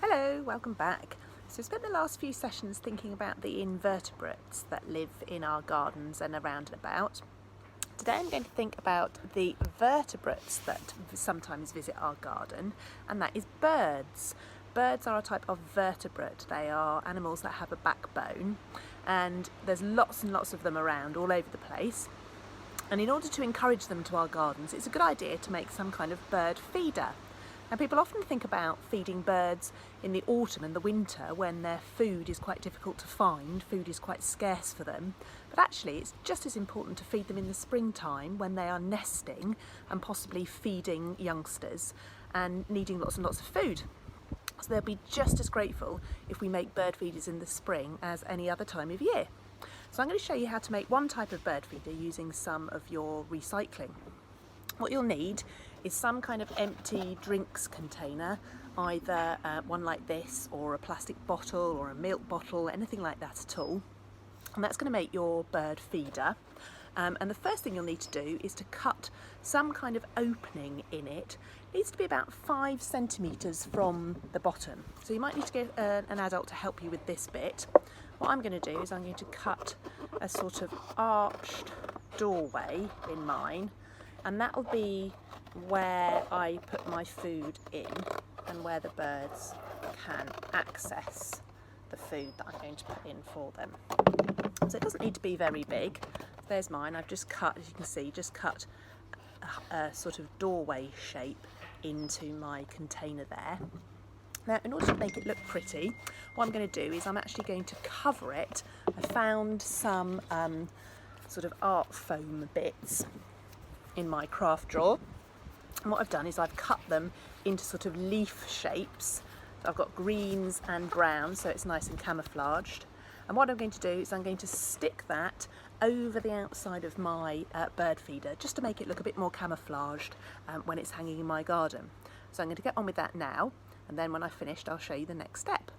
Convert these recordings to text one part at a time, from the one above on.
Hello, welcome back. So I spent the last few sessions thinking about the invertebrates that live in our gardens and around and about. Today I'm going to think about the vertebrates that sometimes visit our garden, and that is birds. Birds are a type of vertebrate. They are animals that have a backbone, and there's lots and lots of them around all over the place. And in order to encourage them to our gardens, it's a good idea to make some kind of bird feeder. Now, people often think about feeding birds in the autumn and the winter when their food is quite difficult to find, food is quite scarce for them, but actually it's just as important to feed them in the springtime when they are nesting and possibly feeding youngsters and needing lots and lots of food. So they'll be just as grateful if we make bird feeders in the spring as any other time of year. So I'm going to show you how to make one type of bird feeder using some of your recycling. What you'll need is some kind of empty drinks container, either one like this or a plastic bottle or a milk bottle, anything like that at all. And that's going to make your bird feeder. And the first thing you'll need to do is to cut some kind of opening in it. It needs to be about 5 centimetres from the bottom. So you might need to get an adult to help you with this bit. What I'm going to do is I'm going to cut a sort of arched doorway in mine, and that'll be where I put my food in and where the birds can access the food that I'm going to put in for them. So it doesn't need to be very big. There's mine. I've just cut, as you can see, just cut a sort of doorway shape into my container there. Now, in order to make it look pretty, what I'm going to do is I'm actually going to cover it. I found some sort of art foam bits in my craft drawer, and what I've done is I've cut them into sort of leaf shapes. So I've got greens and browns, so it's nice and camouflaged. And what I'm going to do is I'm going to stick that over the outside of my bird feeder, just to make it look a bit more camouflaged when it's hanging in my garden. So I'm going to get on with that now, and then when I've finished I'll show you the next step.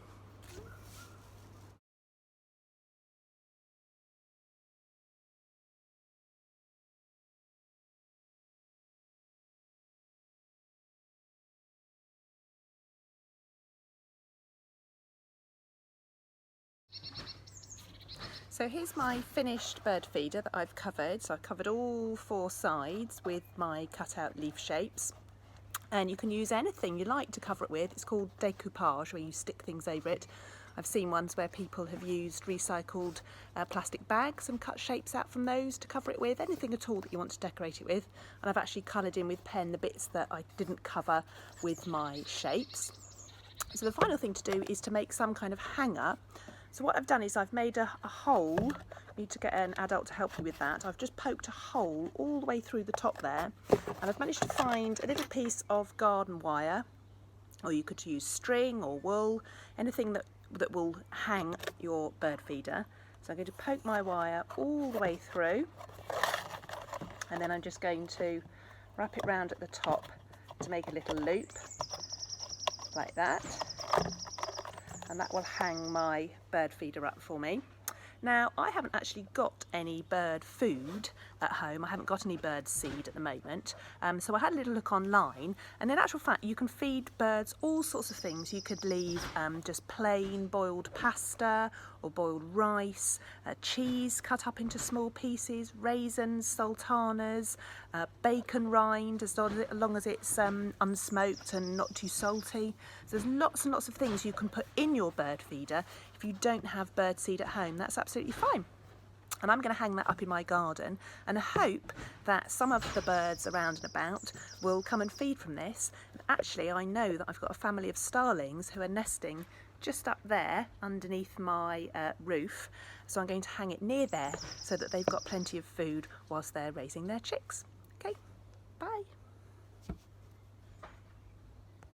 So here's my finished bird feeder that I've covered. So I've covered all 4 sides with my cut out leaf shapes, and you can use anything you like to cover it with. It's called decoupage, where you stick things over it. I've seen ones where people have used recycled plastic bags and cut shapes out from those to cover it with, anything at all that you want to decorate it with. And I've actually coloured in with pen the bits that I didn't cover with my shapes. So the final thing to do is to make some kind of hanger. So what I've done is I've made a hole. You need to get an adult to help you with that. I've just poked a hole all the way through the top there, and I've managed to find a little piece of garden wire, or you could use string or wool, anything that will hang your bird feeder. So I'm going to poke my wire all the way through, and then I'm just going to wrap it round at the top to make a little loop like that, and that will hang my bird feeder up for me. Now, I haven't actually got any bird food at home. I haven't got any bird seed at the moment. So I had a little look online, and in actual fact you can feed birds all sorts of things. You could leave just plain boiled pasta or boiled rice, cheese cut up into small pieces, raisins, sultanas, bacon rind, as long as it's unsmoked and not too salty. So there's lots and lots of things you can put in your bird feeder. If you don't have bird seed at home, that's absolutely fine. And I'm going to hang that up in my garden, and I hope that some of the birds around and about will come and feed from this. And actually, I know that I've got a family of starlings who are nesting just up there underneath my roof, so I'm going to hang it near there so that they've got plenty of food whilst they're raising their chicks. Okay, bye.